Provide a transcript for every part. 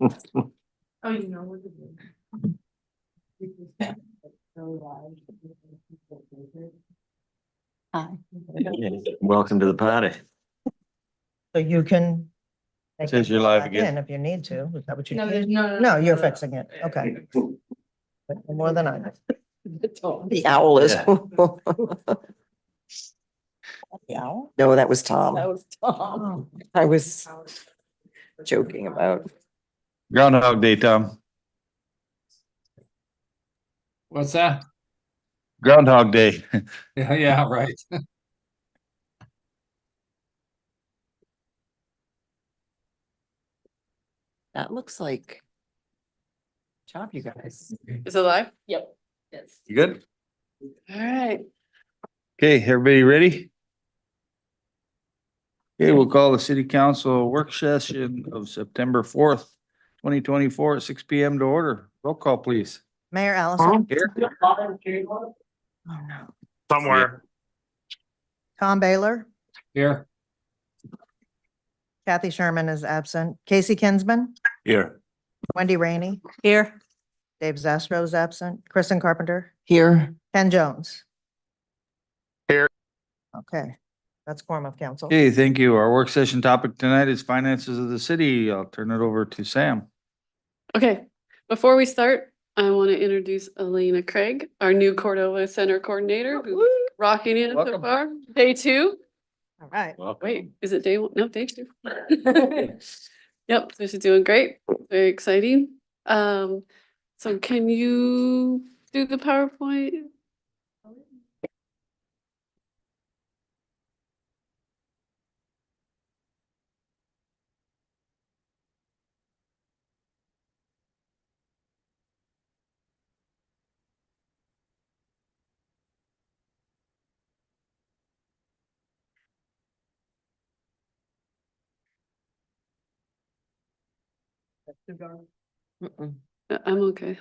Oh, you know what to do. Hi. Welcome to the party. So you can. take Since it you're live back again. in If you need to, is that what you No, need? there's no. No, you're fixing it. Okay. More than I know. The owl is. Yeah. The owl? No, that was Tom. was Tom. I was joking about. Groundhog Day, Tom. What's that? Groundhog Day. Yeah, yeah, right. That looks like. Job, you guys. Is it live? Yep. Yes. You good? All right. Okay, everybody ready? Okay, we'll call the city council work session of September 4th, 2024 at 6 PM to order. Roll call, please. Mayor Allison. Here. Oh, no. Somewhere. Tom Baylor. Here, Kathy Sherman is absent. Casey Kinsman. Here. Wendy Rainey. Here. Dave Zastro is absent. Kristen Carpenter. Here, Ken Jones. Here. Okay, that's quorum of council. Okay, thank you. Our work session topic tonight is finances of the city. I'll turn it over to Sam. Okay, before we start, I want to introduce Elena Craig, our new Cordova Center Coordinator, who's rocking it so Welcome. far. Day 2. All right. Wait, is it day 1? No, day 2. Yep, so she's doing great. Very exciting. So can you do the PowerPoint? mm-mm. I'm okay.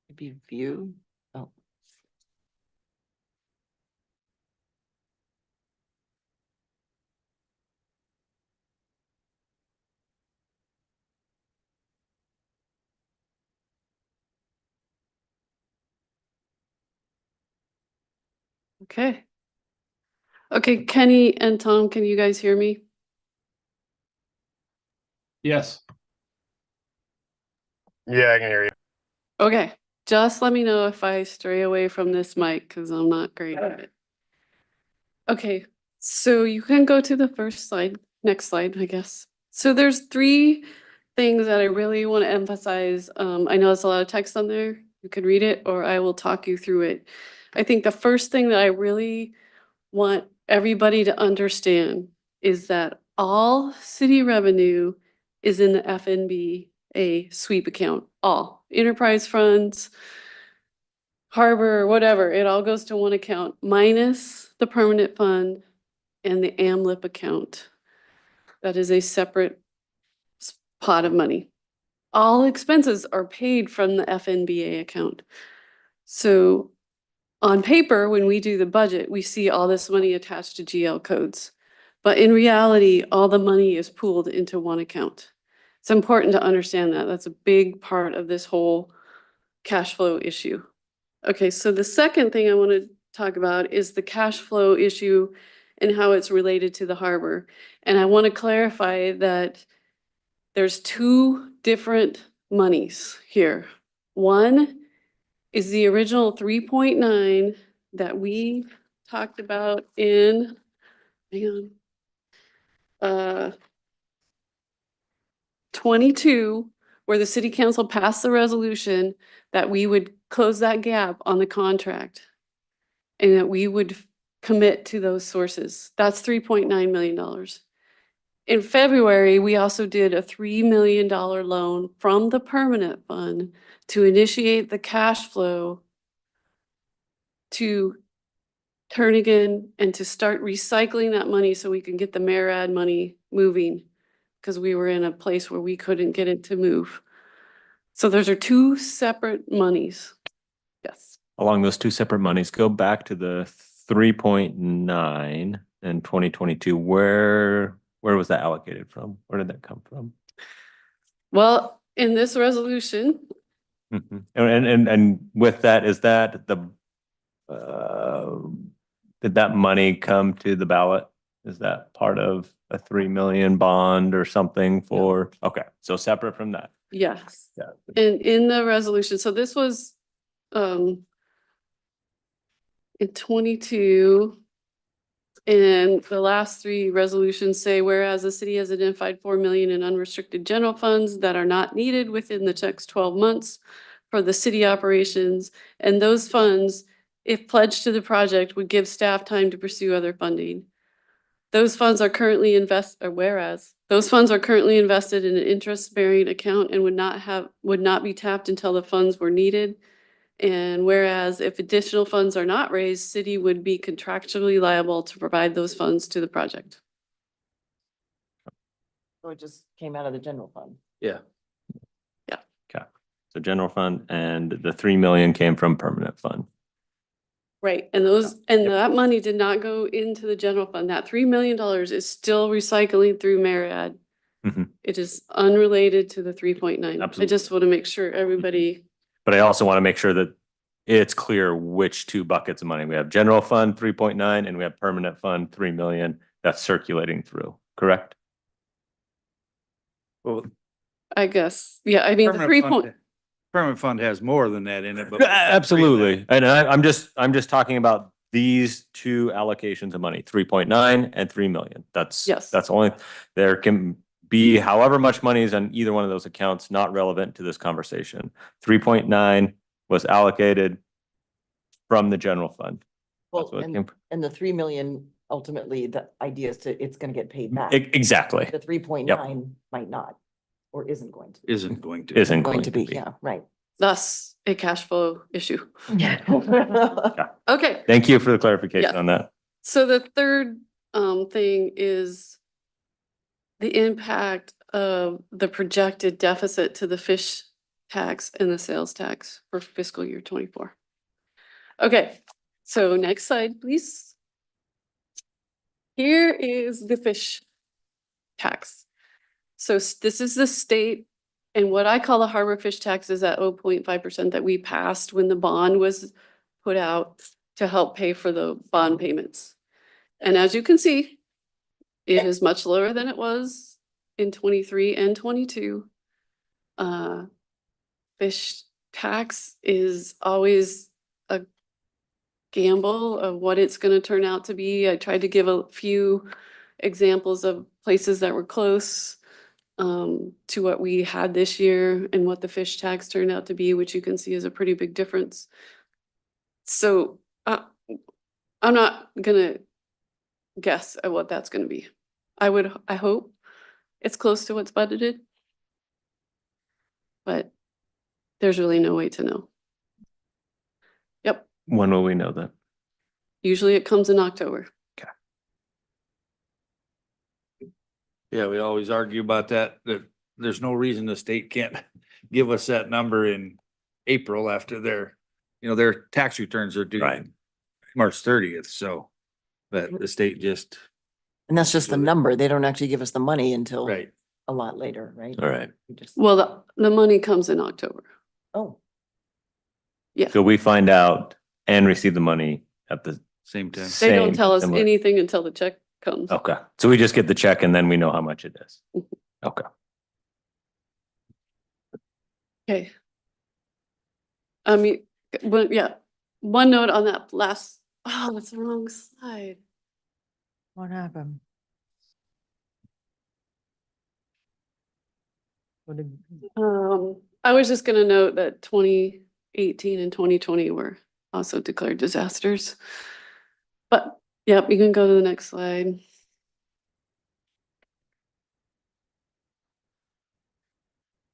Maybe view. Oh, Okay. Okay, Kenny and Tom, can you guys hear me? yes. Yeah, I can hear you. Okay, just let me know if I stray away from this mic because I'm not great at it. Okay, so you can go to the first slide, next slide, I guess. So there's 3 things that I really want to emphasize. I know it's a lot of text on there. You can read it or I will talk you through it. I think the first thing that I really want everybody to understand is that all city revenue is in the FNBA sweep account, all enterprise funds, harbor, whatever, it all goes to one account minus the permanent fund and the AMLIP account. That is a separate pot of money. All expenses are paid from the FNBA account. So on paper, when we do the budget, we see all this money attached to GL codes. But in reality, all the money is pooled into one account. It's important to understand that. That's a big part of this whole cash flow issue. Okay, so the second thing I want to talk about is the cash flow issue and how it's related to the harbor. And I want to clarify that there's 2 different monies here. One is the original 3.9 that we talked about in, hang on, 22, where the city council passed the resolution that we would close that gap on the contract and that we would commit to those sources. That's $3.9 million. In February, we also did a $3 million loan from the permanent fund to initiate the cash flow to turn again and to start recycling that money so we can get the MARAD money moving because we were in a place where we couldn't get it to move. So those are 2 separate monies. Yes. Along those 2 separate monies, go back to the 3.9 in 2022. Where was that allocated from? Where did that come from? Well, in this resolution, Mhm. And with that, is that did that money come to the ballot? Is that part of a 3 million bond or something for, okay, so separate from that? yes. Yeah. And in the resolution, so this was, in 22. And the last three resolutions say, whereas the city has identified 4 million in unrestricted general funds that are not needed within the next 12 months for the city operations, and those funds, if pledged to the project, would give staff time to pursue other funding. Those funds are currently whereas those funds are currently invested in an interest-bearing account and would not be tapped until the funds were needed. And whereas if additional funds are not raised, city would be contractually liable to provide those funds to the project. So it just came out of the general fund. Yeah. Okay, so general fund and the 3 million came from permanent fund. Right, and that money did not go into the general fund. That $3 million is still recycling through Marriott. Mhm. It is unrelated to the 3.9. I Absolutely. just want to make sure everybody, But I also want to make sure that it's clear which two buckets of money. We have general fund 3.9 and we have permanent fund 3 million that's circulating through, correct? Well, I guess, yeah, I mean, the permanent fund has more than that in it, but. Absolutely. And I'm just talking about these two allocations of money, 3.9 and 3 million. Yes. That's only, there can be however much money is on either one of those accounts, not relevant to this conversation. 3.9 was allocated from the general fund. Well, That's what it and, came from. and the 3 million, ultimately, the idea is it's gonna get paid back. Exactly. The 3.9 might not, or isn't going to. Isn't going to. Isn't Going to be, yeah, right. thus a cash flow issue. Yeah. Okay, Thank you for the clarification Yes. on that. so the third thing is the impact of the projected deficit to the fish tax and the sales tax for fiscal year 24. Okay, so next slide, please. Here is the fish tax. So this is the state, and what I call the harbor fish tax is at 0.5% that we passed when the bond was put out to help pay for the bond payments. And as you can see, it is much lower than it was in 23 and 22. Fish tax is always a gamble of what it's gonna turn out to be. I tried to give a few examples of places that were close to what we had this year and what the fish tax turned out to be, which you can see is a pretty big difference. So I'm not gonna guess at what that's gonna be. I hope it's close to what's budgeted. But there's really no way to know. Yep, When will we know that? usually it comes in October. Yeah, we always argue about that, that there's no reason the state can't give us that number in April after their tax returns are due Right. March 30th, so. But the state just, And that's just the number. They don't actually give us the money until right, a lot later, right? All right. We just- Well, the money comes in October. Oh, Yeah, So we find out and receive the money at the same time. they don't same tell us similar- anything until the check comes. Okay, so we just get the check and then we know how much it is. Mhm. Okay. Okay. I mean, but yeah, one note on that last, oh, that's the wrong slide. What happened? What did- I was just gonna note that 2018 and 2020 were also declared disasters. But, yep, you can go to the next slide.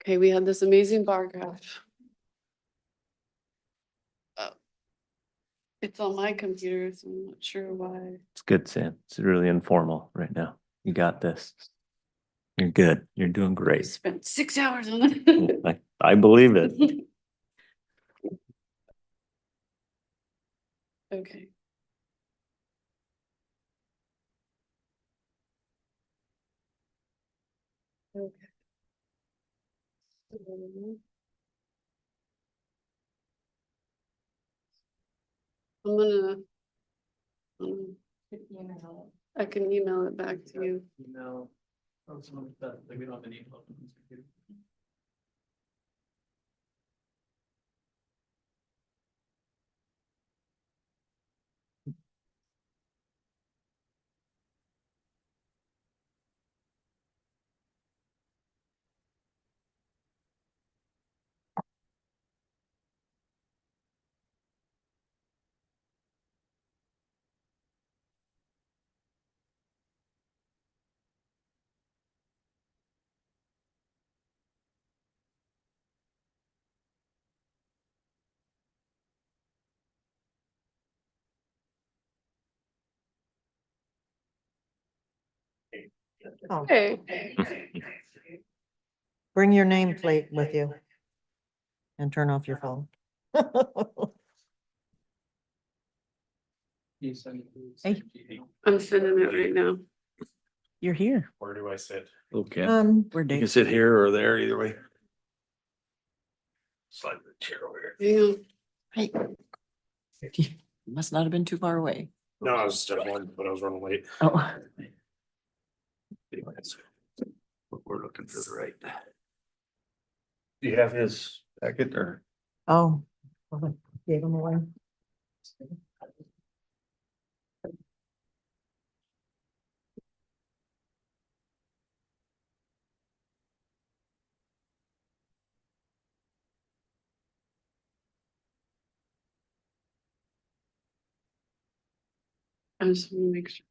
Okay, we had this amazing bar graph. It's on my computer, so I'm not sure why. It's good, Sam. It's really informal right now. You got this. You're good. You're doing I great. spent 6 hours on it. I believe it. Okay. Okay. So, I'm gonna, um, I can email it back to you. No. Like we don't have any. Oh, Okay. bring your nameplate with you. And turn off your phone. Hey. I'm sending it right now. You're here. Where do I sit? Okay, We're you can Dave. sit here or there, either way. Slide the chair over here. Yeah. Hey. Must not have been too far away. No, I was just at one, but I was running late. Oh, Anyways, we're looking for the right. Do you have his packet or? Oh. Gave them away. I just want to make sure.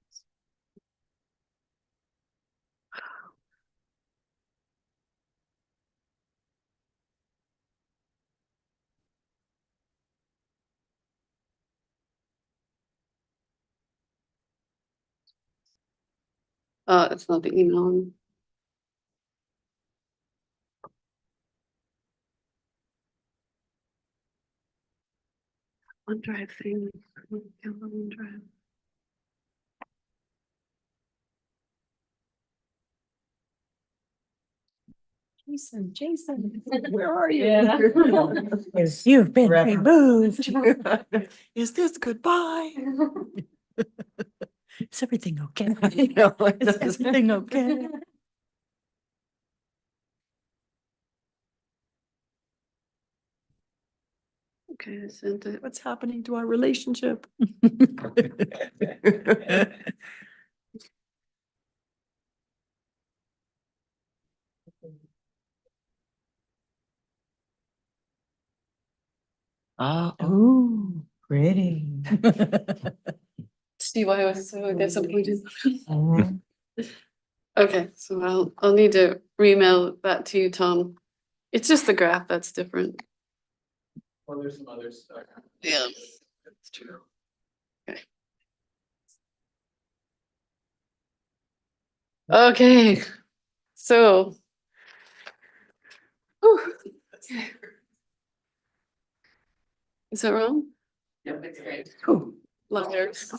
It's not the email. OneDrive thing. OneDrive. Jason, where are you? Yeah. You've been Forever. removed. Is this goodbye? Is everything okay? Is everything okay? Okay, I sent it. What's happening to our relationship? Oh, pretty. See why I was so disappointed. Mhm. Okay, so I'll need to remail that to you, Tom. It's just the graph that's different. Well, there's some other stuff. Yeah, that's true. Okay. Okay, so. Whew. Is that wrong? Yep, it's great. Letters.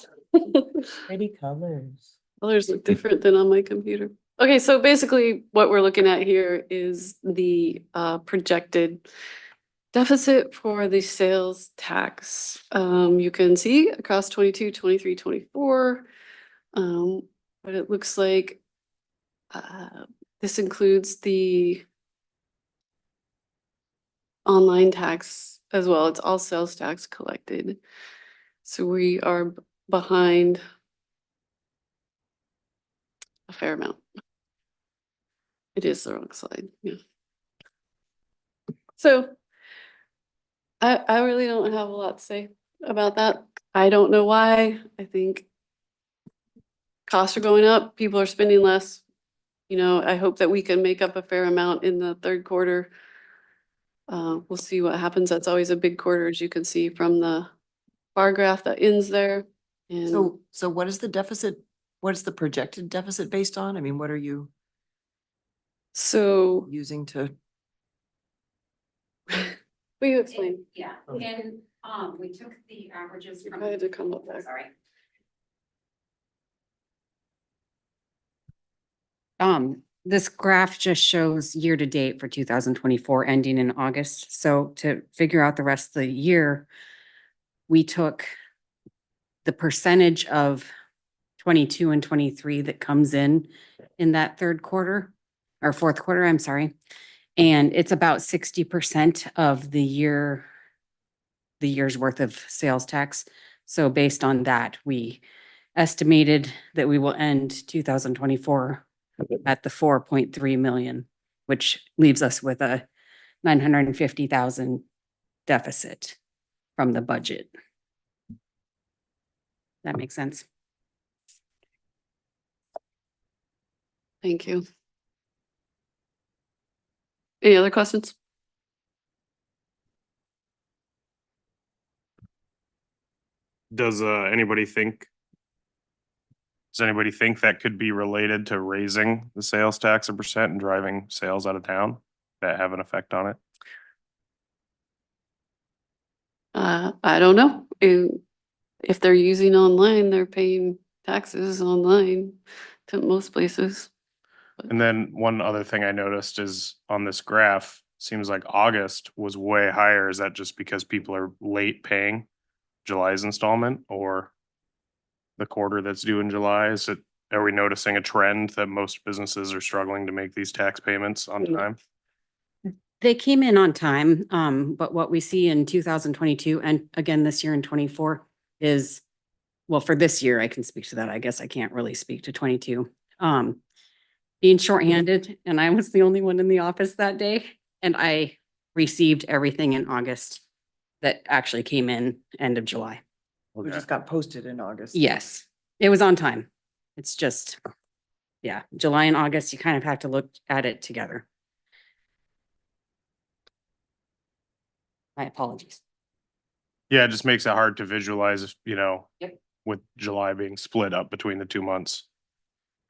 Pretty colors. Colors look different than on my computer. Okay, so basically what we're looking at here is the projected deficit for the sales tax. You can see across 22, 23, 24. But it looks like this includes the online tax as well. It's all sales tax collected. So we are behind a fair amount. It is the wrong slide, yeah. So I really don't have a lot to say about that. I don't know why. I think costs are going up, people are spending less. You know, I hope that we can make up a fair amount in the third quarter. We'll see what happens. That's always a big quarter, as you can see from the bar graph that ends there. And So what is the deficit? What is the projected deficit based on? I mean, what are you so, using to? will you explain? Yeah, and, we took the averages You from. probably had to come up there. Sorry. This graph just shows year to date for 2024 ending in August. So to figure out the rest of the year, we took the percentage of 22 and 23 that comes in that third quarter or fourth quarter, I'm sorry. And it's about 60% of the year's worth of sales tax. So based on that, we estimated that we will end 2024 at the 4.3 million, which leaves us with a 950,000 deficit from the budget. That makes sense. Thank you. Any other questions? Does anybody think? Does anybody think that could be related to raising the sales tax a percent and driving sales out of town? That have an effect on it? I don't know. If they're using online, they're paying taxes online to most places. And then one other thing I noticed is on this graph, seems like August was way higher. Is that just because people are late paying July's installment or the quarter that's due in July? Are we noticing a trend that most businesses are struggling to make these tax payments on No. time? They came in on time, but what we see in 2022 and again this year in 24 is, well, for this year, I can speak to that. I guess I can't really speak to 22. Being shorthanded, and I was the only one in the office that day, and I received everything in August that actually came in end of July. We Okay. just got posted in August. Yes, it was on time. It's just, yeah, July and August, you kind of have to look at it together. My apologies. Yeah, it just makes it hard to visualize, Yep. with July being split up between the 2 months.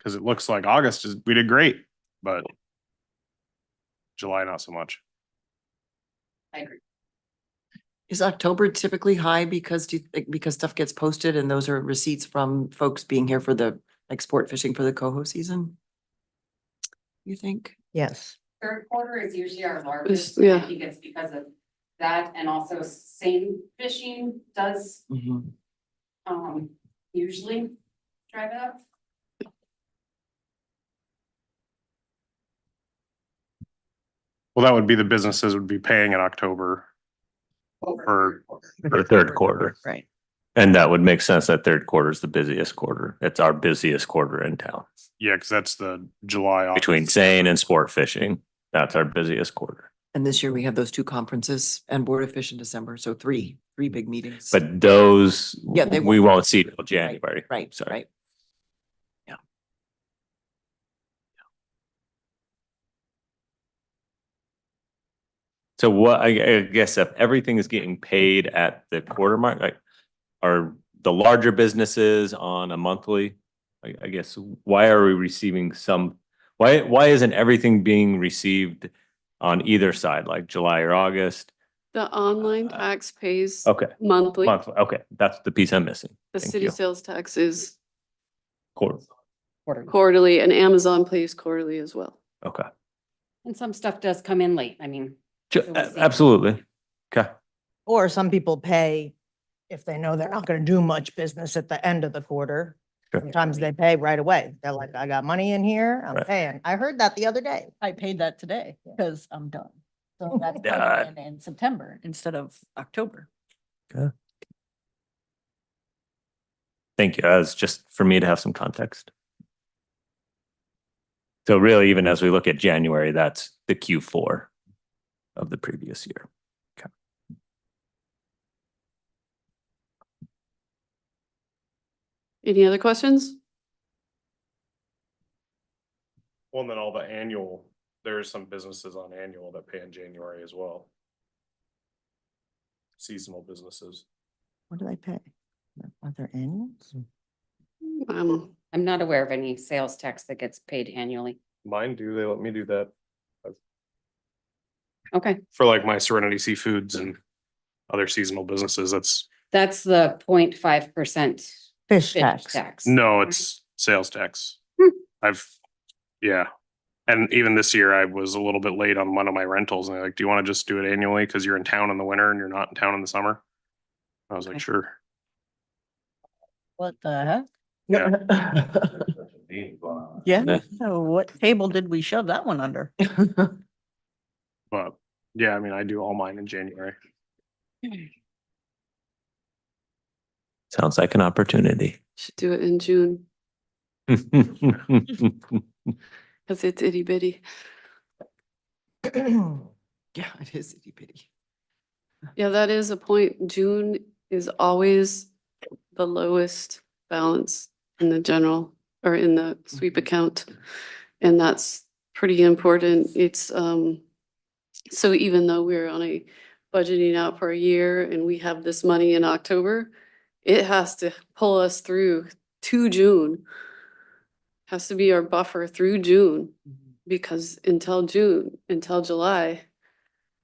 Cause it looks like August we did great, but July, not so much. I agree. Is October typically high because because stuff gets posted and those are receipts from folks being here for the like sport fishing for the coho season? You think? Yes. Third quarter is usually our largest. yeah. I think it's because of that and also seine fishing does usually drive it up. Well, that would be the businesses would be paying in October for For third quarter. Right. And that would make sense. That third quarter is the busiest quarter. It's our busiest quarter in town. yeah, cause that's the July. August. Between seine and sport fishing, that's our busiest quarter. And this year we have those two conferences and Board of Fish in December, so three big meetings. But those, Yeah, they we won't- won't see till January. Right, Sorry. right. So what, I guess if everything is getting paid at the quarter mark, like, are the larger businesses on a monthly? I guess, why are we receiving why isn't everything being received on either side, like July or August? The online tax pays Okay, monthly. monthly, okay, that's the piece I'm missing. The Thank city you. sales tax is Quarter, quarterly and Amazon pays quarterly as well. okay. And some stuff does come in late. I mean. so we'll see. Absolutely, okay. Or some people pay if they know they're not gonna do much business at the end of the quarter. Sure. Sometimes they pay right away. They're like, I got money in here, I'm Right. paying. I heard that the other day. I paid that today because I'm done. So that's Yeah. coming in September instead of October. Thank you. That's just for me to have some context. So really, even as we look at January, that's the Q4 of the previous year. Okay. Any other questions? Well, and then all the annual, there's some businesses on annual that pay in January as well. Seasonal businesses. What do they pay? Are there annuals? I'm not aware of any sales tax that gets paid annually. Mine do, they let me do that Okay, for like my Serenity Seafoods and other seasonal businesses. that's the 0.5% Fish fish tax. tax. No, it's sales tax. Hmm. Yeah, And even this year, I was a little bit late on one of my rentals and they're like, do you want to just do it annually? Cause you're in town in the winter and you're not in town in the summer. I was like, Okay. sure. What the heck? Yeah. Yeah, so what table did we shove that one under? But yeah, I mean, I do all mine in January. Sounds like an opportunity. Should do it in June, cause it's itty bitty. Yeah, it is itty bitty. Yeah, that is a point. June is always the lowest balance in the general or in the sweep account. And that's pretty important. It's, so even though we're on a budgeting out for a year and we have this money in October, it has to pull us through to June. Has to be our buffer through June, because until June, until July,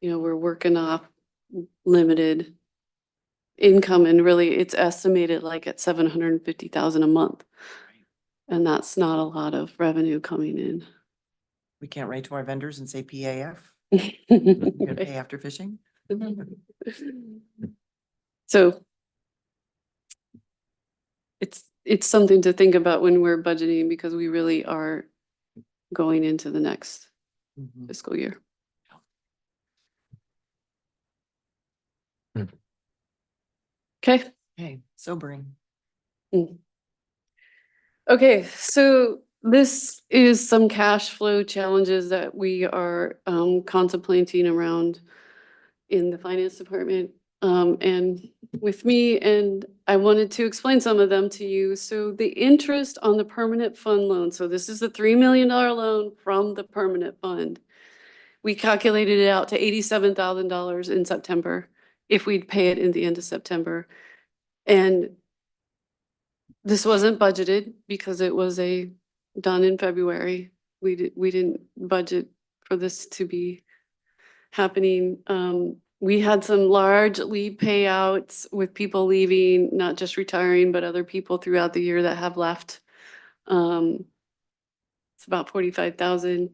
we're working off limited income, and really it's estimated like at 750,000 a month. And that's not a lot of revenue coming in. We can't write to our vendors and say PAF, you gotta pay after fishing. So it's something to think about when we're budgeting, because we really are going into the next fiscal year. Okay. Okay, sobering. Okay, so this is some cash flow challenges that we are contemplating around in the finance department and with me, and I wanted to explain some of them to you. So the interest on the permanent fund loan, so this is the $3 million loan from the permanent fund. We calculated it out to $87,000 in September if we'd pay it in the end of September. And this wasn't budgeted because it was done in February. We didn't budget for this to be happening. We had some large leave payouts with people leaving, not just retiring, but other people throughout the year that have left. It's about 45,000.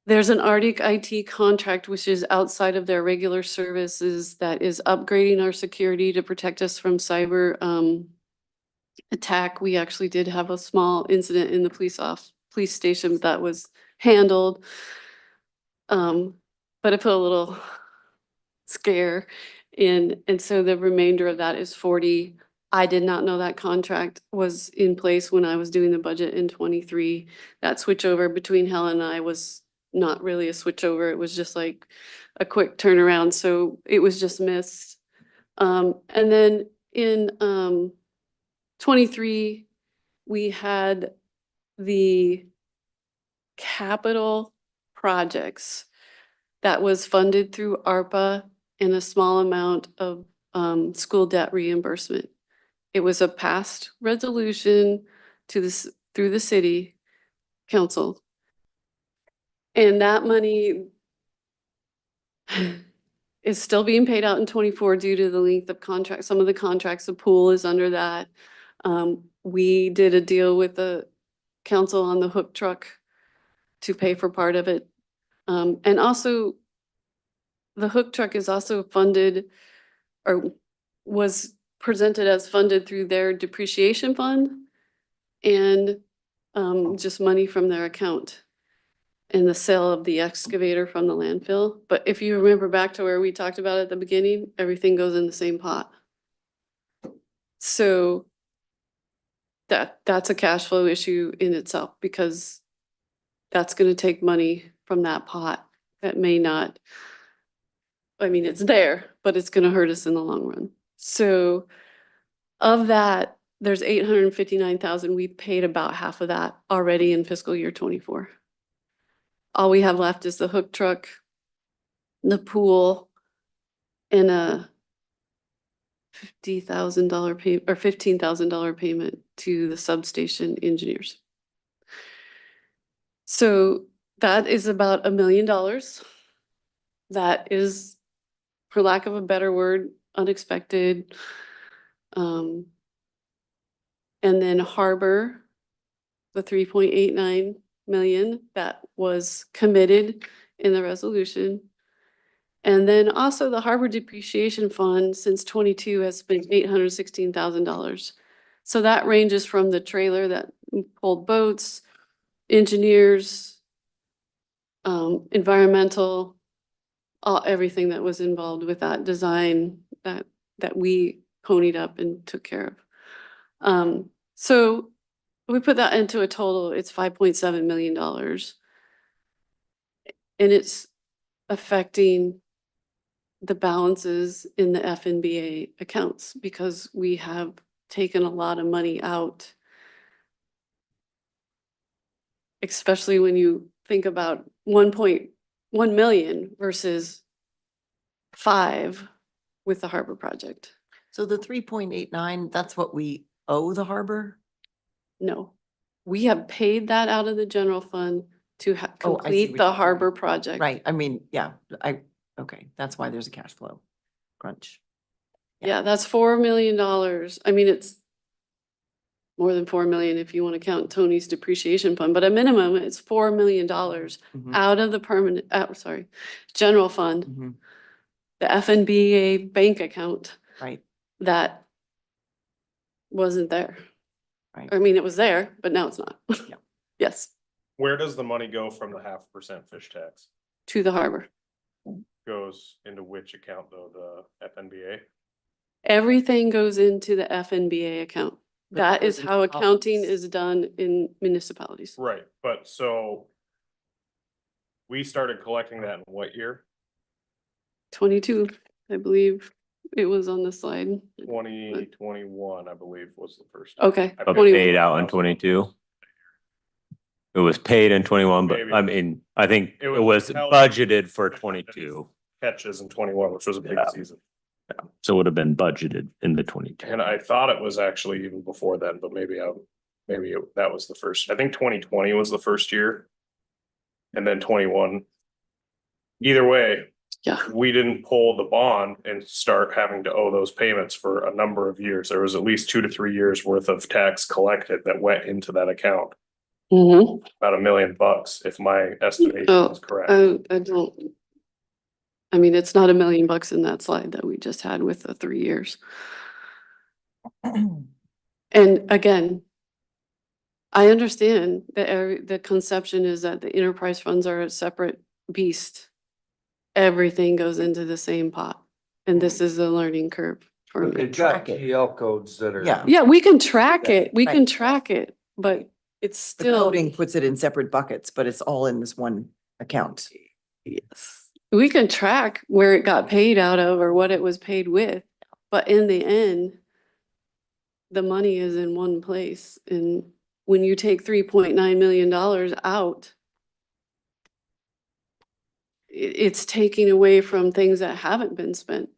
There's an Arctic IT contract, which is outside of their regular services, that is upgrading our security to protect us from cyber attack. We actually did have a small incident in the police station that was handled. But it put a little scare in, and so the remainder of that is 40. I did not know that contract was in place when I was doing the budget in 23. That switchover between Helen and I was not really a switchover. It was just like a quick turnaround. So it was just missed. And then in 23, we had the capital projects that was funded through ARPA and a small amount of school debt reimbursement. It was a passed resolution to this through the city council. And that money is still being paid out in 24 due to the length of contract. Some of the contracts, the pool is under that. We did a deal with the council on the hook truck to pay for part of it. And also the hook truck is also funded, or was presented as funded through their depreciation fund and just money from their account and the sale of the excavator from the landfill. But if you remember back to where we talked about at the beginning, everything goes in the same pot. So that's a cash flow issue in itself, because that's going to take money from that pot that may not, I mean, it's there, but it's going to hurt us in the long run. So of that, there's 859,000. We paid about half of that already in fiscal year 24. All we have left is the hook truck, the pool, and a $50,000 payment or $15,000 payment to the substation engineers. So that is about $1 million. That is, for lack of a better word, unexpected. And then Harbor, the 3.89, million that was committed in the resolution. And then also the harbor depreciation fund since 22 has spent $816,000. So that ranges from the trailer that pulled boats, engineers, environmental, everything that was involved with that design that we ponied up and took care of. So we put that into a total, it's $5.7 million. And it's affecting the balances in the FNBA accounts because we have taken a lot of money out. Especially when you think about 1.1 million versus 5 with the harbor project. So the 3.89, that's what we owe the harbor? No, we have paid that out of the general fund to Oh, I see complete what the you're harbor doing. project. Right, I mean, yeah, okay, that's why there's a cash flow crunch. Yeah, that's $4 million. I mean, it's more than 4 million if you want to count Tony's depreciation fund, but a minimum it's $4 million Mhm, out of the general fund, mhm, the FNBA bank account right, that wasn't there. right. I mean, it was there, but now it's not. Yeah. Yes, Where does the money go from the 0.5% fish tax? to the harbor. Goes into which account though, the FNBA? Everything goes into the FNBA account. But That it is goes how into accounting office. is done in municipalities. Right, but so we started collecting that in what year? 22, I believe it was on the slide. 2021, I believe, was the first. Okay. I But 21. paid out in 22. It was paid in 21, but Maybe. I mean, I think It it was was held- budgeted for 22. Catches in 21, which was a big Yeah. season. So it would have been budgeted in the 22. And I thought it was actually even before then, but that was the first, I think 2020 was the first year. And then 21. Either way, Yeah. we didn't pull the bond and start having to owe those payments for a number of years. There was at least 2 to 3 years worth of tax collected that went into that account. Mm-hmm. About $1 million, if my estimation Oh, is correct. I don't. I mean, it's not $1 million in that slide that we just had with the 3 years. And again, I understand that the conception is that the enterprise funds are a separate beast. Everything goes into the same pot. And this is a learning curve for But me. they've got Track it. GL codes that are. Yeah. Yeah, we can track it. We can Right. track it, but it's The still. coding puts it in separate buckets, but it's all in this one account. Yes. We can track where it got paid out of or what it was paid with, but in the end, the money is in one place. And when you take $3.9 million out, it's taking away from things that haven't been spent,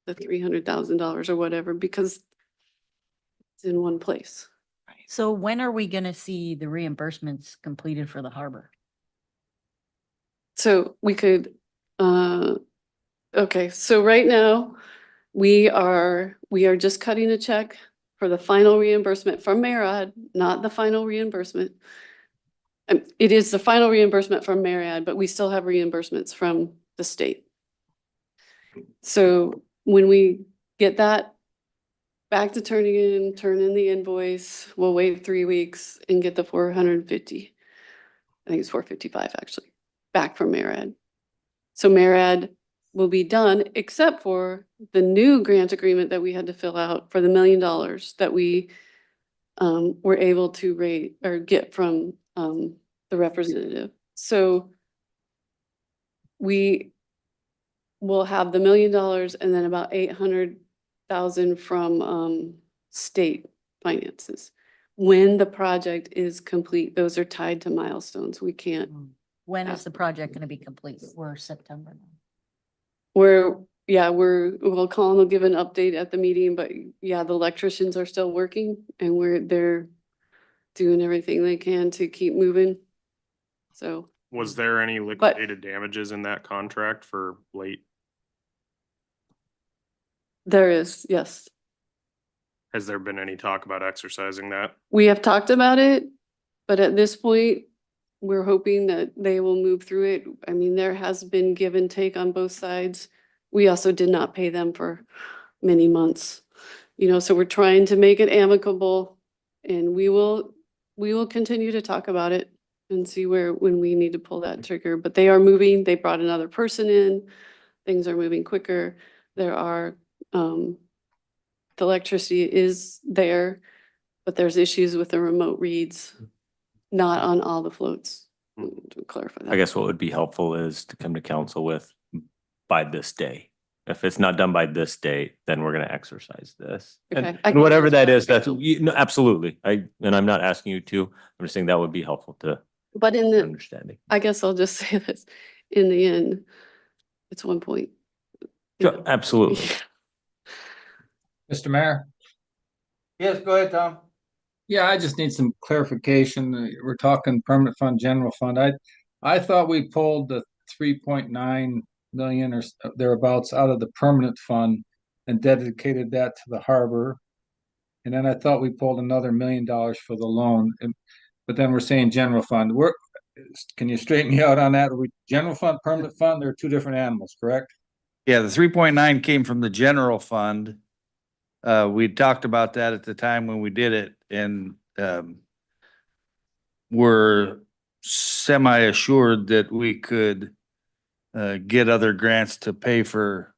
the $300,000 or whatever, because it's in one place. So when are we gonna see the reimbursements completed for the harbor? So we could, okay, so right now, we are just cutting a check for the final reimbursement from Marriott, not the final reimbursement. It is the final reimbursement from Marriott, but we still have reimbursements from the state. So when we get that back to turn in the invoice, we'll wait 3 weeks and get the 450. I think it's 455 actually, back from Marriott. So Marriott will be done except for the new grant agreement that we had to fill out for the $1 million that we were able to rate or get from the representative. So we will have the $1 million and then about 800,000 from state finances. When the project is complete, those are tied to milestones. We can't. When is the project gonna be complete? We're September now. We'll call and we'll give an update at the meeting, but yeah, the electricians are still working and they're doing everything they can to keep moving. So, Was there any liquidated damages in that contract for late? there is, yes. Has there been any talk about exercising that? We have talked about it, but at this point, we're hoping that they will move through it. I mean, there has been give and take on both sides. We also did not pay them for many months. You know, so we're trying to make it amicable and we will continue to talk about it and see when we need to pull that trigger. But they are moving. They brought another person in. Things are moving quicker. There are, the electricity is there, but there's issues with the remote reads, not on all the floats. To clarify that. I guess what would be helpful is to come to council with by this day. If it's not done by this date, then we're gonna exercise this. Okay, And I and can whatever that understand. is, that's, no, absolutely. And I'm not asking you to, I'm just saying that would be helpful to But in the, understanding. I guess I'll just say this, in the end, it's 1 point. you Sure, know. absolutely. Mr. Mayor? Yes, go ahead, Tom. Yeah, I just need some clarification. We're talking permanent fund, general fund. I thought we pulled the 3.9 million or thereabouts out of the permanent fund and dedicated that to the harbor. And then I thought we pulled another $1 million for the loan. But then we're saying general fund. Can you straighten me out on that? Are we general fund, permanent fund? They're two different animals, correct? Yeah, the 3.9 came from the general fund. We talked about that at the time when we did it and, we're semi-assured that we could, get other grants to pay for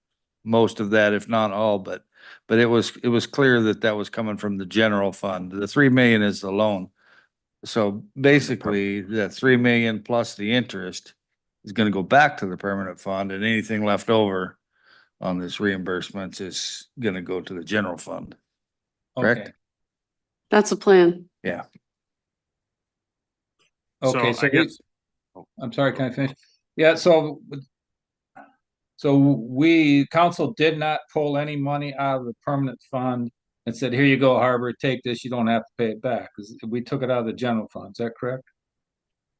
most of that, if not all, but it was clear that that was coming from the general fund. The 3 million is the loan. So basically, that 3 million plus the interest is gonna go back to the permanent fund and anything left over on this reimbursements is gonna go to the general fund. Correct? Okay. That's a plan. Yeah. Okay, So I so guess, I'm sorry, can I finish? Yeah, so council did not pull any money out of the permanent fund and said, here you go, Harbor, take this, you don't have to pay it back. 'Cause we took it out of the general fund, is that correct?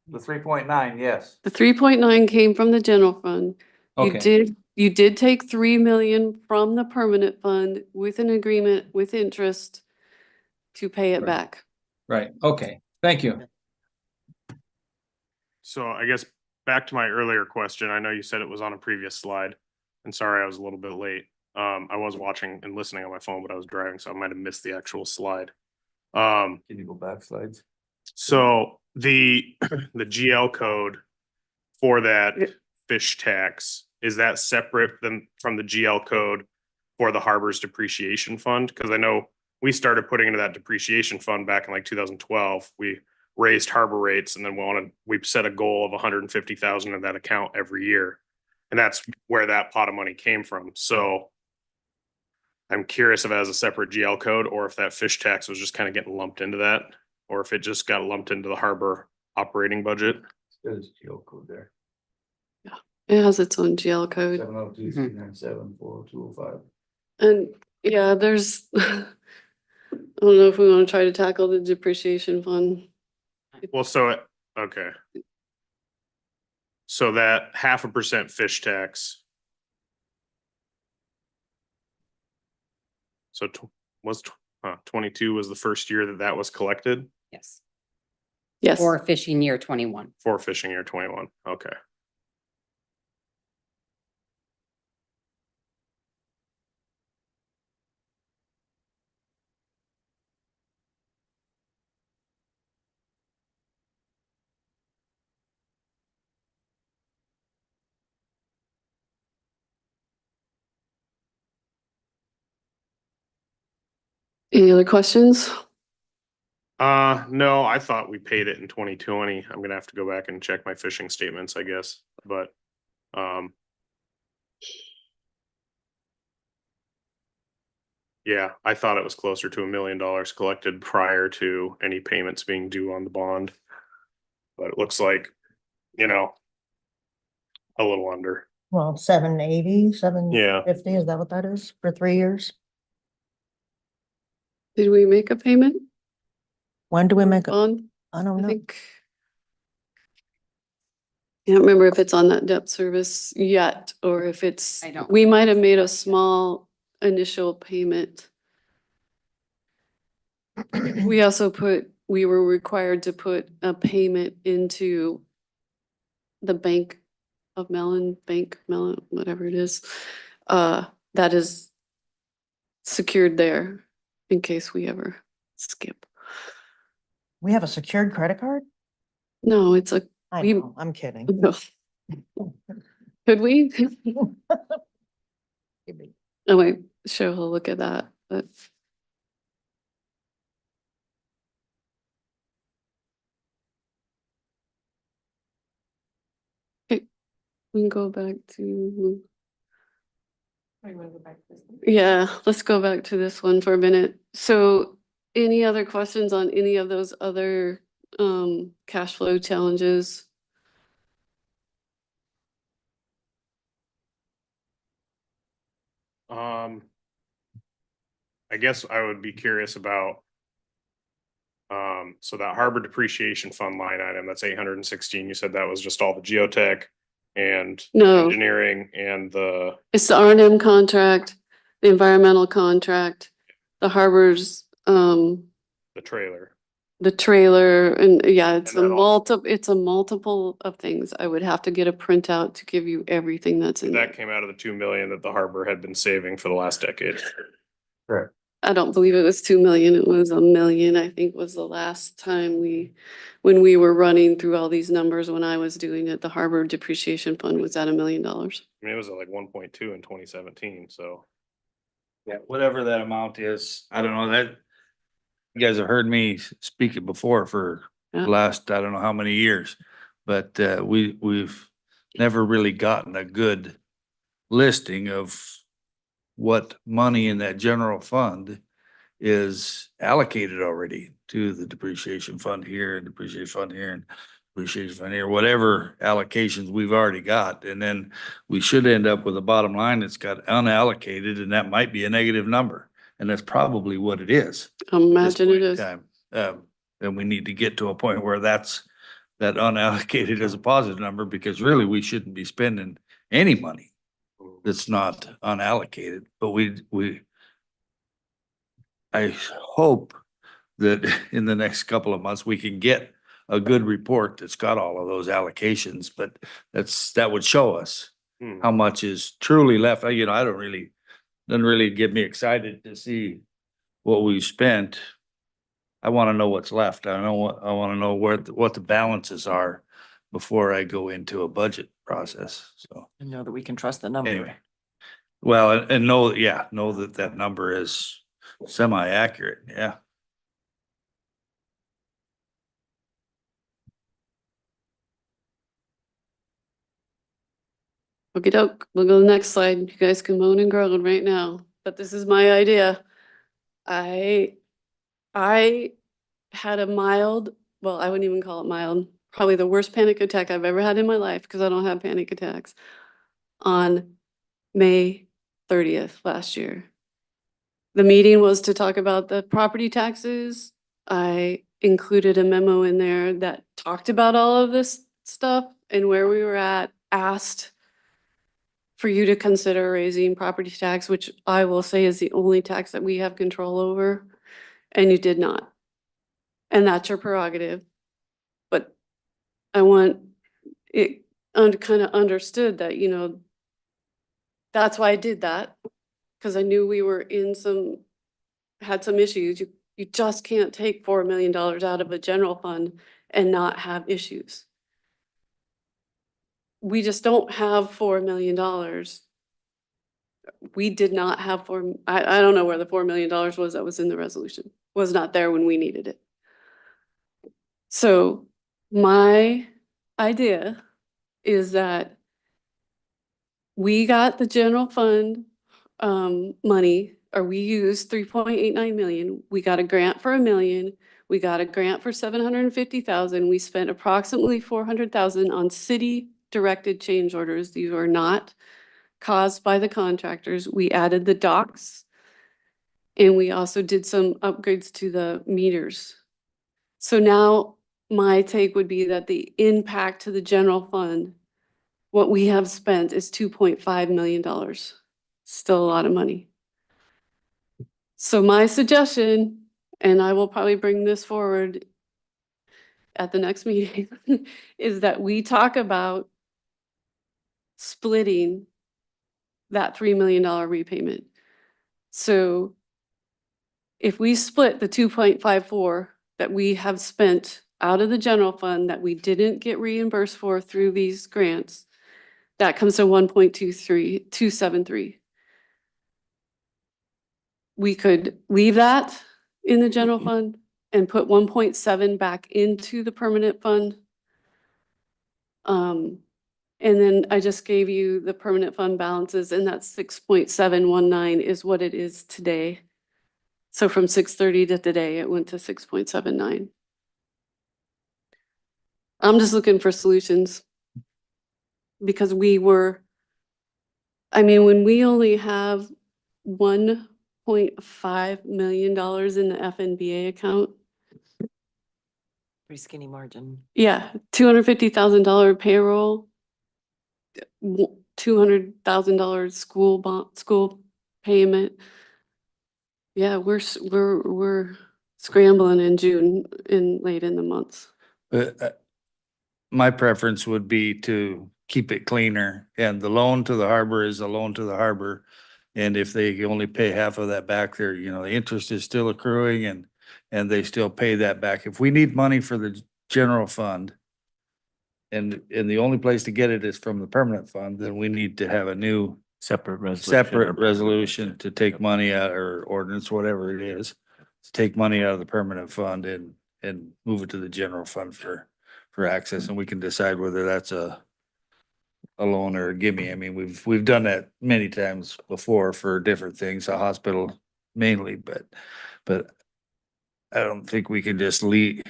The 3.9, yes. The 3.9 came from the general fund. Okay. You did take 3 million from the permanent fund with an agreement with interest to pay it Right. back. Right, okay, thank you. so I guess back to my earlier question, I know you said it was on a previous slide. And sorry, I was a little bit late. I was watching and listening on my phone, but I was driving, so I might have missed the actual slide. Can you go back slides? So the GL code for that Yeah. fish tax, is that separate than from the GL code for the harbor's depreciation fund? Cause I know we started putting into that depreciation fund back in like 2012. We raised harbor rates and then we set a goal of 150,000 in that account every year. And that's where that pot of money came from. So I'm curious if it has a separate GL code or if that fish tax was just kind of getting lumped into that, or if it just got lumped into the harbor operating budget. There's GL code there. It has its own GL code. 702-397-40205. And yeah, there's, I don't know if we want to try to tackle the depreciation fund. Well, okay. So that 0.5% fish tax. So 22 was the first year that was collected Yes. Yes. Or fishing year 21. for fishing year 21. Okay. Any other questions? No, I thought we paid it in 2020. I'm gonna have to go back and check my fishing statements, I guess, but, yeah, I thought it was closer to $1 million collected prior to any payments being due on the bond. But it looks like, a little under. Well, 780, Yeah. 750, is that what that is for 3 years? Did we make a payment When do we make it? on? I don't I know. think. I don't remember if it's on that debt service yet, or if it's, I don't. we might have made a small initial payment. We also put we were required to put a payment into the Bank of Mellon, whatever it is. That is secured there in case we ever skip. We have a secured credit card? No, it's a, I We- know, I'm kidding. no. Could we? Oh wait, sure, we'll look at that, but. Okay, we can go back to. Yeah, let's go back to this one for a minute. So any other questions on any of those other cash flow challenges? I guess I would be curious about. So that harbor depreciation fund line item, that's 816, you said that was just all the geotech and No. engineering and the, It's the R&M contract, the environmental contract, the harbors, the trailer. the trailer, and yeah, it's And a that all- it's a multiple of things. I would have to get a printout to give you everything that's in there. That came out of the 2 million that the harbor had been saving for the last decade. Correct. I don't believe it was 2 million, it was 1 million, I think was the last time when we were running through all these numbers, when I was doing it, the harbor depreciation fund was at $1 million. I mean, it was at like 1.2 in 2017, so. Yeah, whatever that amount is, I don't know that. You guys have heard me speak it before for the Yeah. last, I don't know how many years. But we've never really gotten a good listing of what money in that general fund is allocated already to the depreciation fund here and depreciation fund here and depreciation fund here, whatever allocations we've already got. And then we should end up with a bottom line that's got unallocated, and that might be a negative number. And that's probably what it is. I at this imagine point it in is. time. And we need to get to a point where that unallocated is a positive number, because really we shouldn't be spending any money that's not unallocated, but I hope that in the next couple of months, we can get a good report that's got all of those allocations, but that would show us how much is truly left. I don't really, doesn't really get me excited to see what we've spent. I want to know what's left. I want to know what the balances are before I go into a budget process, so. And know that we can trust the number. Anyway, well, and know that number is semi-accurate, yeah. Okey doke, we'll go to the next slide. You guys can moan and groan right now, but this is my idea. I had a mild, well, I wouldn't even call it mild, probably the worst panic attack I've ever had in my life, because I don't have panic attacks, on May 30th last year. The meeting was to talk about the property taxes. I included a memo in there that talked about all of this stuff and where we were at, asked for you to consider raising property tax, which I will say is the only tax that we have control over, and you did not. And that's your prerogative. But I want it kind of understood that, that's why I did that, because I knew we were had some issues. You just can't take $4 million out of a general fund and not have issues. We just don't have $4 million. We did not have I don't know where the $4 million was that was in the resolution. Was not there when we needed it. So my idea is that we got the general fund money, or we used 3.89 million. We got a grant for $1 million. We got a grant for 750,000. We spent approximately 400,000 on city directed change orders. These were not caused by the contractors. We added the docks, and we also did some upgrades to the meters. So now my take would be that the impact to the general fund, what we have spent, is $2.5 million. Still a lot of money. So my suggestion, and I will probably bring this forward at the next meeting is that we talk about splitting that $3 million repayment. So if we split the 2.54 that we have spent out of the general fund that we didn't get reimbursed for through these grants, that comes to 1.273. We could leave that in the general fund and put 1.7 back into the permanent fund. And then I just gave you the permanent fund balances, and that's 6.719 is what it is today. So from 6:30 to today, it went to 6.79. I'm just looking for solutions. Because when we only have $1.5 million in the FNBA account, Pretty skinny margin. yeah, $250,000 payroll, $200,000 school payment. Yeah, we're scrambling in June late in the months. But my preference would be to keep it cleaner, and the loan to the harbor is a loan to the harbor. And if they only pay half of that back there, the interest is still accruing and they still pay that back. If we need money for the general fund and the only place to get it is from the permanent fund, then we need to have a new Separate resolution. separate resolution to take money out, or ordinance, whatever it is, to take money out of the permanent fund and move it to the general fund for access, and we can decide whether that's a loan or a gimme. I mean, we've done that many times before for different things, a hospital mainly, but I don't think we can just leave.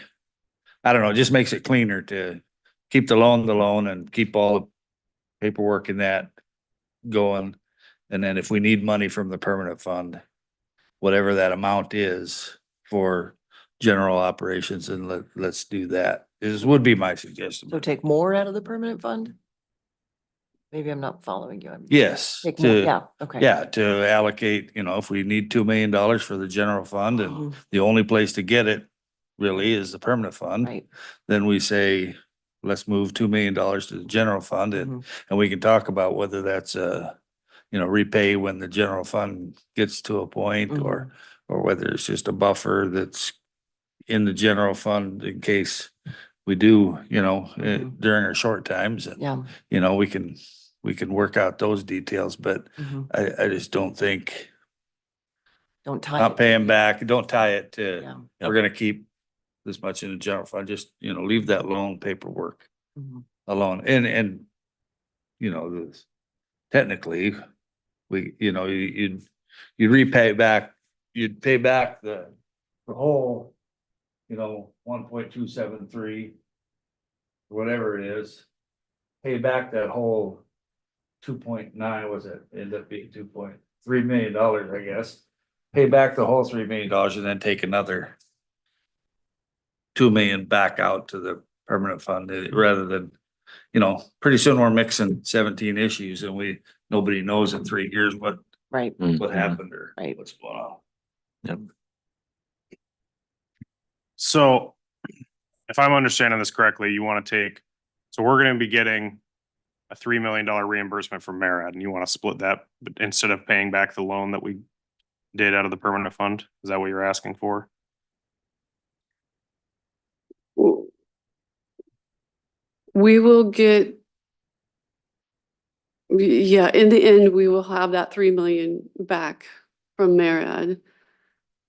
I don't know, it just makes it cleaner to keep the loan and keep all the paperwork in that going. And then if we need money from the permanent fund, whatever that amount is for general operations, and let's do that. Would be my suggestion. So take more out of the permanent fund? Maybe I'm not following you. Yes, Take more, yeah, okay. to allocate, if we need $2 million for the general fund and Mhm. the only place to get it really is the permanent fund, Right. then we say, let's move $2 million to the general fund, Mhm. and we can talk about whether that's repay when the general fund gets to a point, or whether it's just a buffer that's in the general fund in case we do, during our short times. And, Yeah. we can work out those details, but Mhm. I just don't think, Don't tie not it. paying back, don't tie it to, Yeah. we're gonna keep this much in the general fund, just, leave that loan paperwork Mhm. alone. And, technically, you'd repay back, you'd pay back the whole, 1.273, whatever it is, pay back that whole 2.9, was it, end up being $2.3 million, I guess. Pay back the whole $3 million and then take another 2 million back out to the permanent fund, rather than, pretty soon we're mixing 17 issues and nobody knows in 3 years what Right. happened or Right. what's going on. Yep. So if I'm understanding this correctly, you want to take, so we're going to be getting a $3 million reimbursement from Marad, and you want to split that but instead of paying back the loan that we did out of the permanent fund? Is that what you're asking for? We will get, yeah, in the end, we will have that 3 million back from Marad.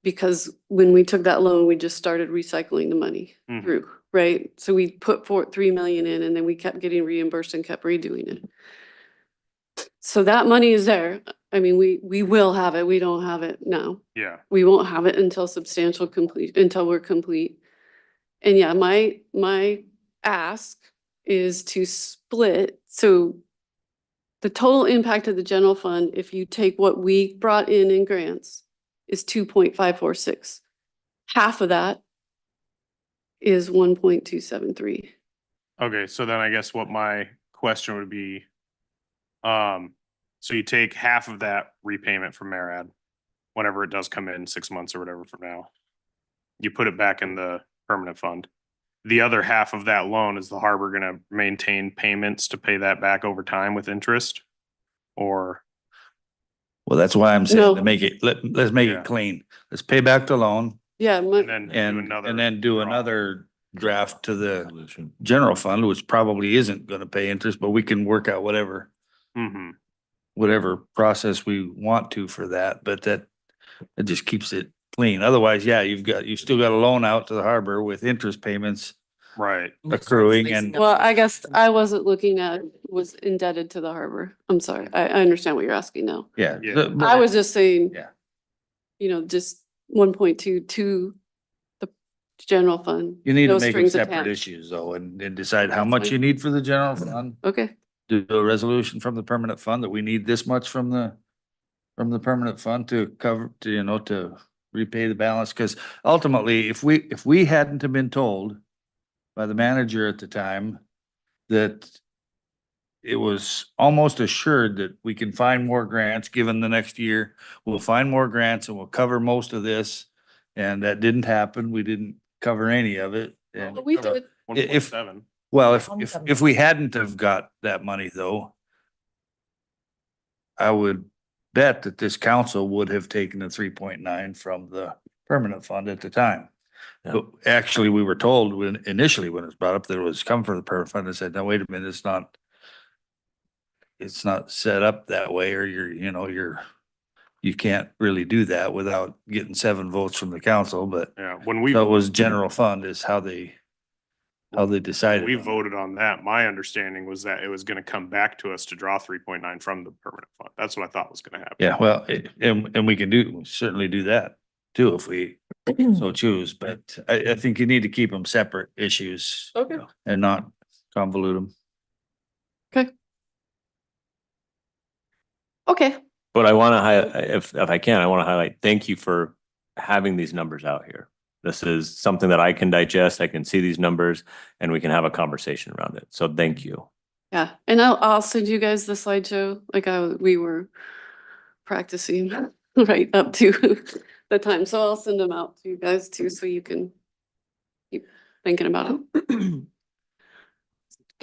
Because when we took that loan, we just started recycling the money Mhm. through, right? So we put 3 million in, and then we kept getting reimbursed and kept redoing it. So that money is there. I mean, we will have it. We don't have it now. Yeah. We won't have it until until we're complete. And yeah, my ask is to split, so the total impact of the general fund, if you take what we brought in grants, is 2.546. Half of that is 1.273. Okay, so then I guess what my question would be, so you take half of that repayment from Marad, whenever it does come in 6 months or whatever from now. You put it back in the permanent fund. the other half of that loan, is the harbor gonna maintain payments to pay that back over time with interest? Or, Well, that's why I'm saying No. to make it, let's make Yeah. it clean. Let's pay back the loan Yeah, and then do and another. then do draw. another draft to the general fund, which probably isn't gonna pay interest, but we can work out whatever process we want to for that, but that it just keeps it clean. Otherwise, yeah, you still got a loan out to the harbor with interest payments Right. accruing Spacing and up well, the- I guess I wasn't looking at, was indebted to the harbor. I'm sorry. I understand what you're asking now. yeah. Yeah. but- I was just saying. Yeah. You know, just 1.2 to the general fund. You need no to make them strings separate attached. issues though, and decide how That's much fine. you need for the general fund. Okay, Do a resolution from the permanent fund that we need this much from the permanent fund to cover, to repay the balance. Cause ultimately, if we hadn't have been told by the manager at the time that it was almost assured that we can find more grants, given the next year, we'll find more grants and we'll cover most of this. And that didn't happen. We didn't cover any of it. And Well, we did. 1.7. well, if we hadn't have got that money though, I would bet that this council would have taken the 3.9 from the permanent fund at the time. Yeah. But actually, we were told initially when it was brought up that it was come from the permanent fund, I said, no, wait a minute, it's not set up that way, or you can't really do that without getting 7 votes from the council, but Yeah, when we, so it was general fund is how they decided. we on it. voted on that, my understanding was that it was gonna come back to us to draw 3.9 from the permanent fund. That's what I thought was gonna happen. Yeah, well, and we can certainly do that too, if we so choose, but I think you need to keep them separate issues. Okay. And not convolute them. okay. But I want to highlight, if I can, I want to highlight, thank you for having these numbers out here. This is something that I can digest. I can see these numbers and we can have a conversation around it. So thank you. Yeah, and I'll send you guys the slideshow, we were practicing right up to the time, so I'll send them out to you guys too, so you can keep thinking about it. Can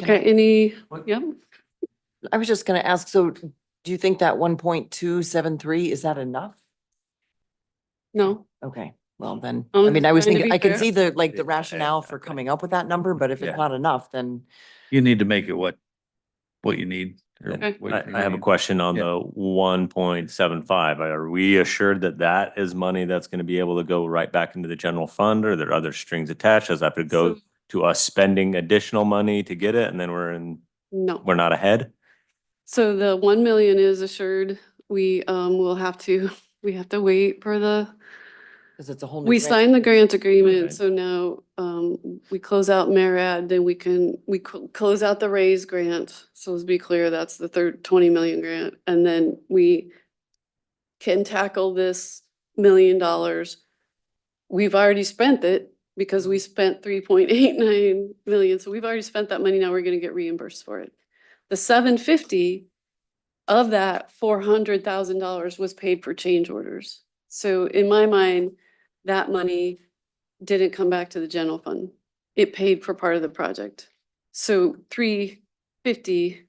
Okay, I- yeah, I was just gonna ask, so do you think that 1.273, is that enough? no, Okay, well then, I'm I mean, I was trying to thinking, be I can fair. see the rationale for coming up with that number, but if Yeah. it's not enough, then. You need to make it what you need. or Okay. what I you have a need. question on Yeah. the 1.75. Are we assured that that is money that's going to be able to go right back into the general fund, or are there other strings attached? Does that have to go So- to us spending additional money to get it and then No. we're not ahead? So the 1 million is assured. We will have to, we have to wait for Cause it's a whole new. we grant. signed the grant agreement, Right. so now we close out Marad, then we close out the raise grant. So let's be clear, that's the third 20 million grant, and then we can tackle this $1 million. We've already spent it because we spent 3.89 million, so we've already spent that money, now we're gonna get reimbursed for it. The 750 of that $400,000 was paid for change orders. So in my mind, that money didn't come back to the general fund. It paid for part of the project. So 350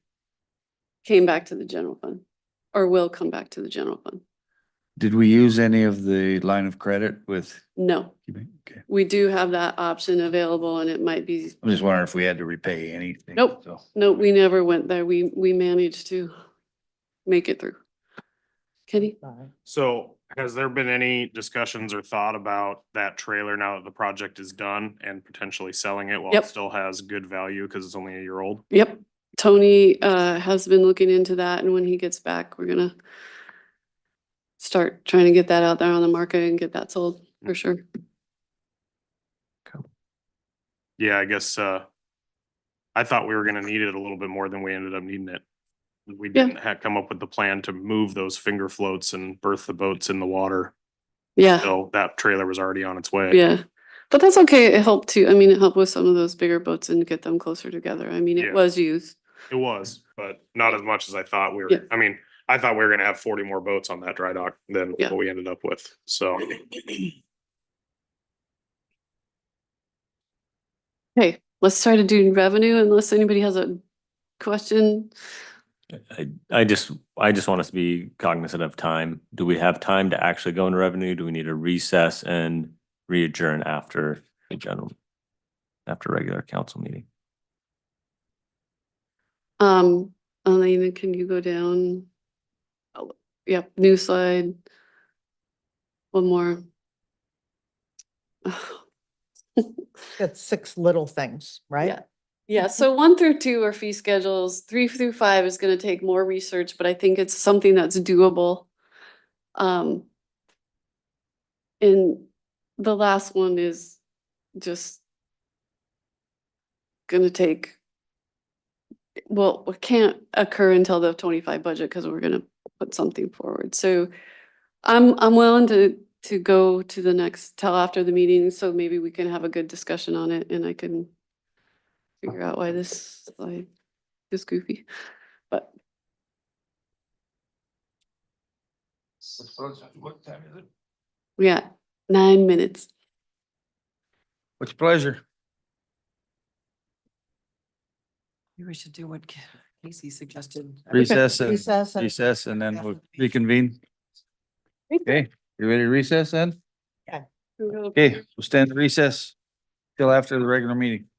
came back to the general fund, or will come back to the general fund. Did we use any of the line of credit with? No, Okay. we do have that option available, and it might be, I'm just wondering if we had to repay anything. Nope. So. no, we never went there. We managed to make it through. Kenny? So has there been any discussions or thought about that trailer now that the project is done and potentially selling it while Yep. it still has good value because it's only a year old? Yep, Tony has been looking into that, and when he gets back, we're gonna start trying to get that out there on the market and get that sold for sure. Yeah, I guess, I thought we were gonna need it a little bit more than we ended up needing it. We Yeah. didn't come up with the plan to move those finger floats and berth the boats in the water. Yeah, So that trailer was already on its way. yeah, but that's okay. It helped too. I mean, it helped with some of those bigger boats and get them closer together. I mean, Yeah. it was used. It was, but not as much as I thought we Yeah. were. I mean, I thought we were gonna have 40 more boats on that dry dock than Yeah. what we ended up with, so. Okay, let's try to do revenue unless anybody has a question. I just want us to be cognizant of time. Do we have time to actually go into revenue? Do we need to recess and re-adjourn after after regular council meeting? Elena, can you go down? Oh, yep, new slide. One more. That's 6 little things, right? Yeah. Yeah, so 1 through 2 are fee schedules. 3 through 5 is gonna take more research, but I think it's something that's doable. And the last one is just gonna take, well, it can't occur until the 25 budget because we're gonna put something forward. So I'm willing to go to the next, till after the meeting, so maybe we can have a good discussion on it and I can figure out why this slide is goofy, but. What time is it? We got 9 minutes. What's your pleasure? Maybe we should do what Casey suggested. Recess and Recess and- recess and then we'll reconvene. Okay, you ready to recess then? Okay, we'll stand at recess till after the regular meeting.